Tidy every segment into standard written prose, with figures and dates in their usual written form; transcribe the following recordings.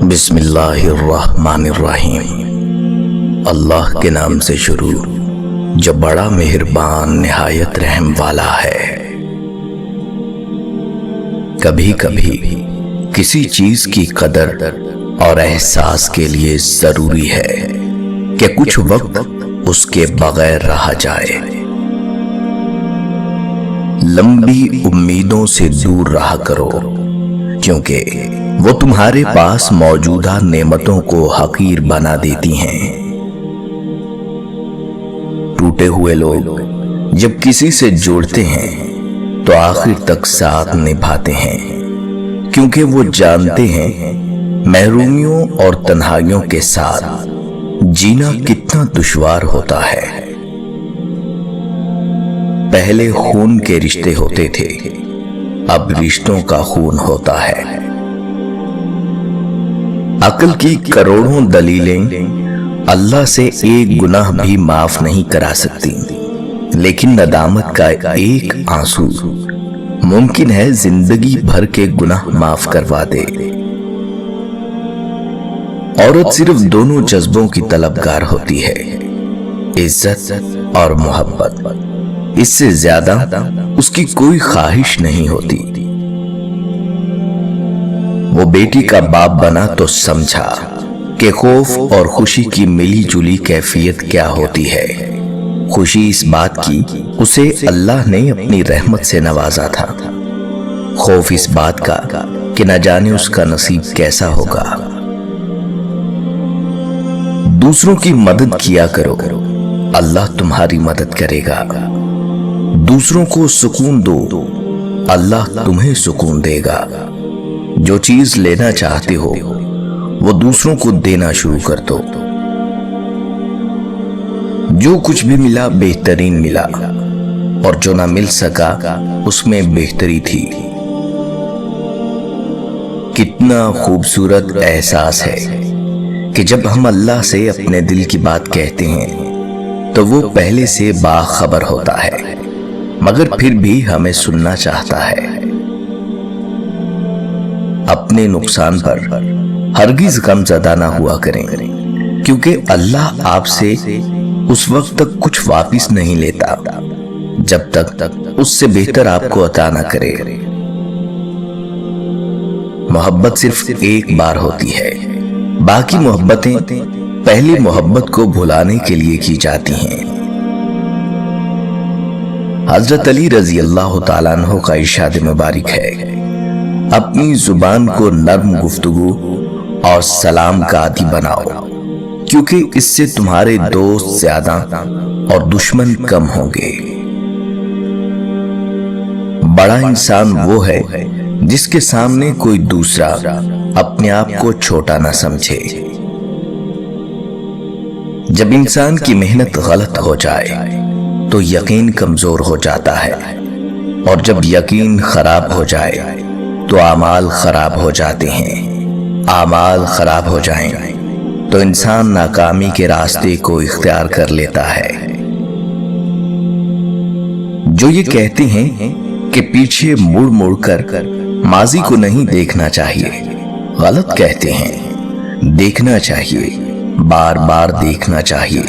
بسم اللہ الرحمن الرحیم۔ اللہ کے نام سے شروع جو بڑا مہربان نہایت رحم والا ہے۔ کبھی کبھی کسی چیز کی قدر اور احساس کے لیے ضروری ہے کہ کچھ وقت اس کے بغیر رہا جائے۔ لمبی امیدوں سے دور رہا کرو، کیونکہ وہ تمہارے پاس موجودہ نعمتوں کو حقیر بنا دیتی ہیں۔ ٹوٹے ہوئے لوگ جب کسی سے جوڑتے ہیں تو آخر تک ساتھ نبھاتے ہیں، کیونکہ وہ جانتے ہیں محرومیوں اور تنہائیوں کے ساتھ جینا کتنا دشوار ہوتا ہے۔ پہلے خون کے رشتے ہوتے تھے، اب رشتوں کا خون ہوتا ہے۔ عقل کی کروڑوں دلیلیں اللہ سے ایک گناہ بھی معاف نہیں کرا سکتی، لیکن ندامت کا ایک آنسو ممکن ہے زندگی بھر کے گناہ معاف کروا دے۔ عورت صرف دونوں جذبوں کی طلبگار ہوتی ہے، عزت اور محبت۔ اس سے زیادہ اس کی کوئی خواہش نہیں ہوتی۔ وہ بیٹی کا باپ بنا تو سمجھا کہ خوف اور خوشی کی ملی جلی کیفیت کیا ہوتی ہے۔ خوشی اس بات کی اسے اللہ نے اپنی رحمت سے نوازا تھا، خوف اس بات کا کہ نہ جانے اس کا نصیب کیسا ہوگا۔ دوسروں کی مدد کیا کرو، اللہ تمہاری مدد کرے گا۔ دوسروں کو سکون دو، اللہ تمہیں سکون دے گا۔ جو چیز لینا چاہتے ہو وہ دوسروں کو دینا شروع کر دو۔ جو کچھ بھی ملا بہترین ملا، اور جو نہ مل سکا اس میں بہتری تھی۔ کتنا خوبصورت احساس ہے کہ جب ہم اللہ سے اپنے دل کی بات کہتے ہیں تو وہ پہلے سے باخبر ہوتا ہے، مگر پھر بھی ہمیں سننا چاہتا ہے۔ اپنے نقصان پر ہرگز غم زدہ نہ ہوا کریں، کیونکہ اللہ آپ سے اس وقت تک کچھ واپس نہیں لیتا جب تک اس سے بہتر آپ کو عطا نہ کرے۔ محبت صرف ایک بار ہوتی ہے، باقی محبتیں پہلی محبت کو بھلانے کے لیے کی جاتی ہیں۔ حضرت علی رضی اللہ تعالیٰ عنہ کا ارشاد مبارک ہے، اپنی زبان کو نرم گفتگو اور سلام کا عادی بناؤ، کیونکہ اس سے تمہارے دوست زیادہ اور دشمن کم ہوں گے۔ بڑا انسان وہ ہے جس کے سامنے کوئی دوسرا اپنے آپ کو چھوٹا نہ سمجھے۔ جب انسان کی محنت غلط ہو جائے تو یقین کمزور ہو جاتا ہے، اور جب یقین خراب ہو جائے تو اعمال خراب ہو جاتے ہیں۔ اعمال خراب ہو جائیں تو انسان ناکامی کے راستے کو اختیار کر لیتا ہے۔ جو یہ کہتے ہیں کہ پیچھے مڑ مڑ کر ماضی کو نہیں دیکھنا چاہیے، غلط کہتے ہیں۔ دیکھنا چاہیے، بار بار دیکھنا چاہیے،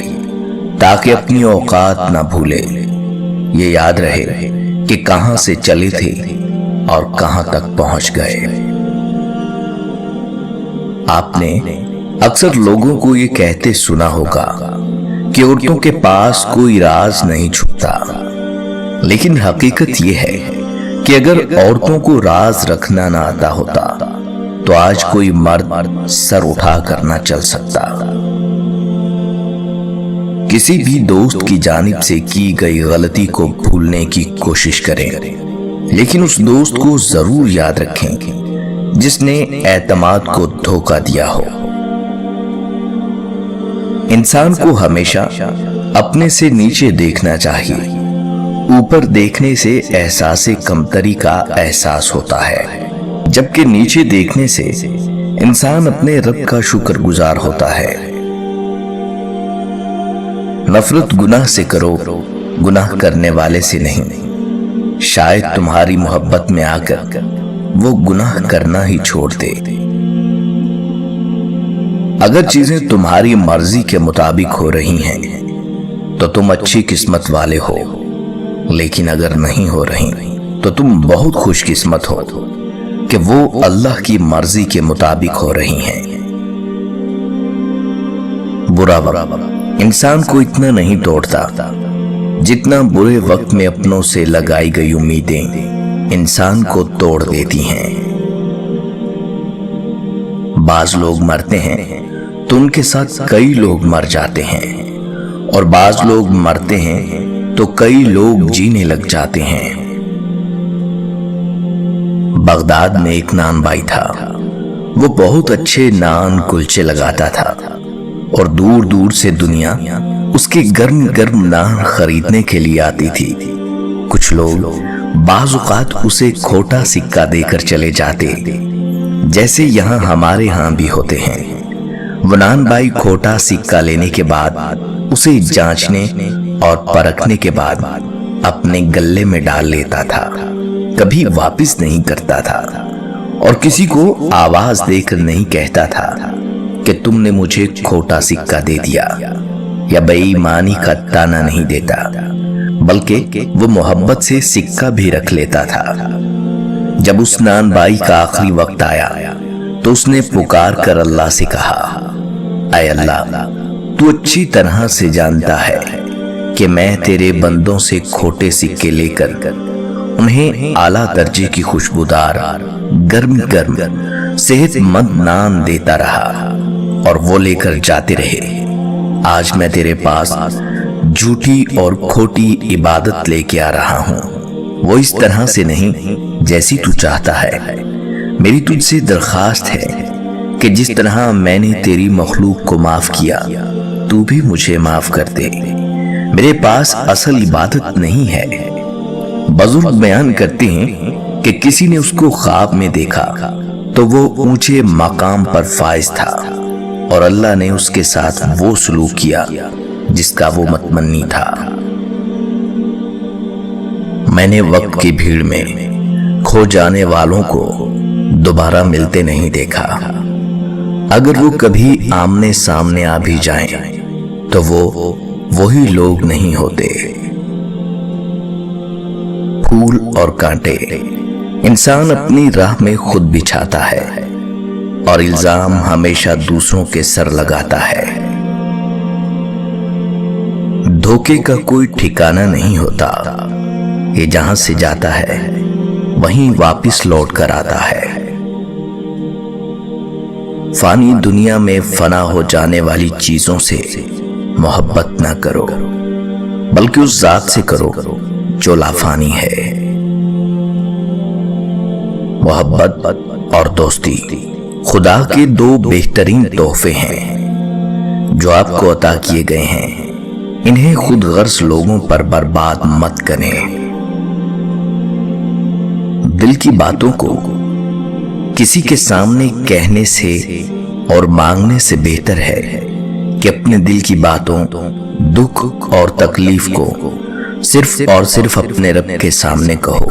تاکہ اپنی اوقات نہ بھولے۔ یہ یاد رہے کہ کہاں سے چلے تھے اور کہاں تک پہنچ گئے۔ آپ نے اکثر لوگوں کو یہ کہتے سنا ہوگا کہ عورتوں کے پاس کوئی راز نہیں چھپتا، لیکن حقیقت یہ ہے کہ اگر عورتوں کو راز رکھنا نہ آتا ہوتا تو آج کوئی مرد سر اٹھا کر نہ چل سکتا۔ کسی بھی دوست کی جانب سے کی گئی غلطی کو بھولنے کی کوشش کریں، لیکن اس دوست کو ضرور یاد رکھیں جس نے اعتماد کو دھوکہ دیا ہو۔ انسان کو ہمیشہ اپنے سے نیچے دیکھنا چاہیے۔ اوپر دیکھنے سے احساس کمتری کا احساس ہوتا ہے، جبکہ نیچے دیکھنے سے انسان اپنے رب کا شکر گزار ہوتا ہے۔ نفرت گناہ سے کرو، گناہ کرنے والے سے نہیں۔ شاید تمہاری محبت میں آ کر وہ گناہ کرنا ہی چھوڑ دے۔ اگر چیزیں تمہاری مرضی کے مطابق ہو رہی ہیں تو تم اچھی قسمت والے ہو، لیکن اگر نہیں ہو رہی تو تم بہت خوش قسمت ہو کہ وہ اللہ کی مرضی کے مطابق ہو رہی ہیں۔ برا وقت انسان کو اتنا نہیں توڑتا جتنا برے وقت میں اپنوں سے لگائی گئی امیدیں انسان کو توڑ دیتی ہیں۔ بعض لوگ مرتے ہیں تو ان کے ساتھ کئی لوگ مر جاتے ہیں، اور بعض لوگ مرتے ہیں تو کئی لوگ جینے لگ جاتے ہیں۔ بغداد میں ایک نان بائی تھا، وہ بہت اچھے نان کلچے لگاتا تھا، اور دور دور سے دنیا اس کے گرم گرم نان خریدنے کے لیے آتی تھی۔ کچھ لوگ بعض اوقات اسے کھوٹا سکہ دے کر چلے جاتے، جیسے یہاں ہمارے ہاں بھی ہوتے ہیں۔ وہ نان بائی کھوٹا سکہ لینے کے بعد اسے جانچنے اور پرکھنے کے بعد اپنے گلے میں ڈال لیتا تھا، کبھی واپس نہیں کرتا تھا، اور کسی کو آواز دے کر نہیں کہتا تھا کہ تم نے مجھے کھوٹا سکہ دے دیا، یا بے ایمانی کا تانا نہیں دیتا، بلکہ وہ محبت سے سکہ بھی رکھ لیتا تھا۔ جب اس نان بائی کا آخری وقت آیا تو اس نے پکار کر اللہ سے کہا، اے اللہ، تو اچھی طرح سے جانتا ہے کہ میں تیرے بندوں سے کھوٹے سکے لے کر انہیں اعلیٰ درجے کی خوشبودار گرم گرم صحت مند نان دیتا رہا، اور وہ لے کر جاتے رہے۔ آج میں تیرے پاس جھوٹی اور کھوٹی عبادت لے کے آ رہا ہوں، وہ اس طرح سے نہیں جیسی تو چاہتا ہے۔ میری تجھ سے درخواست ہے کہ جس طرح میں نے تیری مخلوق کو معاف کیا، تو بھی مجھے معاف کر دے۔ میرے پاس اصل عبادت نہیں ہے۔ بزرگ بیان کرتے ہیں کہ کسی نے اس کو خواب میں دیکھا تو وہ اونچے مقام پر فائز تھا، اور اللہ نے اس کے ساتھ وہ سلوک کیا جس کا وہ متمنی تھا۔ میں نے وقت کی بھیڑ میں کھو جانے والوں کو دوبارہ ملتے نہیں دیکھا۔ اگر وہ کبھی آمنے سامنے آ بھی جائیں تو وہ وہی لوگ نہیں ہوتے۔ پھول اور کانٹے انسان اپنی راہ میں خود بچھاتا ہے، اور الزام ہمیشہ دوسروں کے سر لگاتا ہے۔ دھوکے کا کوئی ٹھکانہ نہیں ہوتا، یہ جہاں سے جاتا ہے وہیں واپس لوٹ کر آتا ہے۔ فانی دنیا میں فنا ہو جانے والی چیزوں سے محبت نہ کرو، بلکہ اس ذات سے کرو جو لافانی ہے۔ محبت اور دوستی خدا کے دو بہترین تحفے ہیں جو آپ کو عطا کیے گئے ہیں، انہیں خود غرض لوگوں پر برباد مت کریں۔ دل کی باتوں کو کسی کے سامنے کہنے سے اور مانگنے سے بہتر ہے کہ اپنے دل کی باتوں، دکھ اور تکلیف کو صرف اور صرف اپنے رب کے سامنے کہو،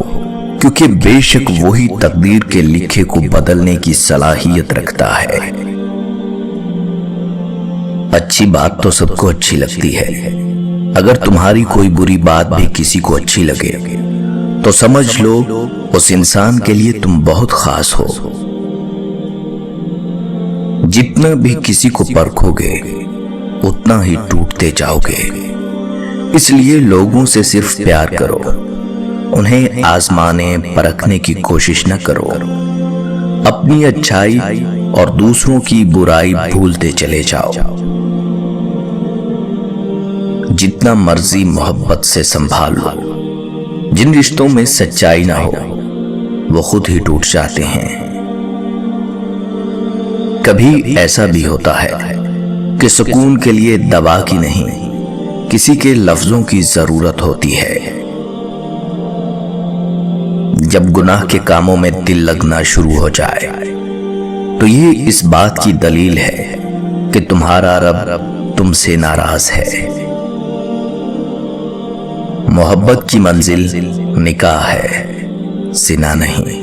کیونکہ بے شک وہی تقدیر کے لکھے کو بدلنے کی صلاحیت رکھتا ہے۔ اچھی بات تو سب کو اچھی لگتی ہے، اگر تمہاری کوئی بری بات بھی کسی کو اچھی لگے تو سمجھ لو اس انسان کے لیے تم بہت خاص ہو۔ جتنا بھی کسی کو پرکھو گے اتنا ہی ٹوٹتے جاؤ گے، اس لیے لوگوں سے صرف پیار کرو، انہیں آزمانے پرکھنے کی کوشش نہ کرو۔ اپنی اچھائی اور دوسروں کی برائی بھولتے چلے جاؤ۔ جتنا مرضی محبت سے سنبھال لو، جن رشتوں میں سچائی نہ ہو وہ خود ہی ٹوٹ جاتے ہیں۔ کبھی ایسا بھی ہوتا ہے کہ سکون کے لیے دوا کی نہیں، کسی کے لفظوں کی ضرورت ہوتی ہے۔ جب گناہ کے کاموں میں دل لگنا شروع ہو جائے تو یہ اس بات کی دلیل ہے کہ تمہارا رب تم سے ناراض ہے۔ محبت کی منزل نکاح ہے، زنا نہیں۔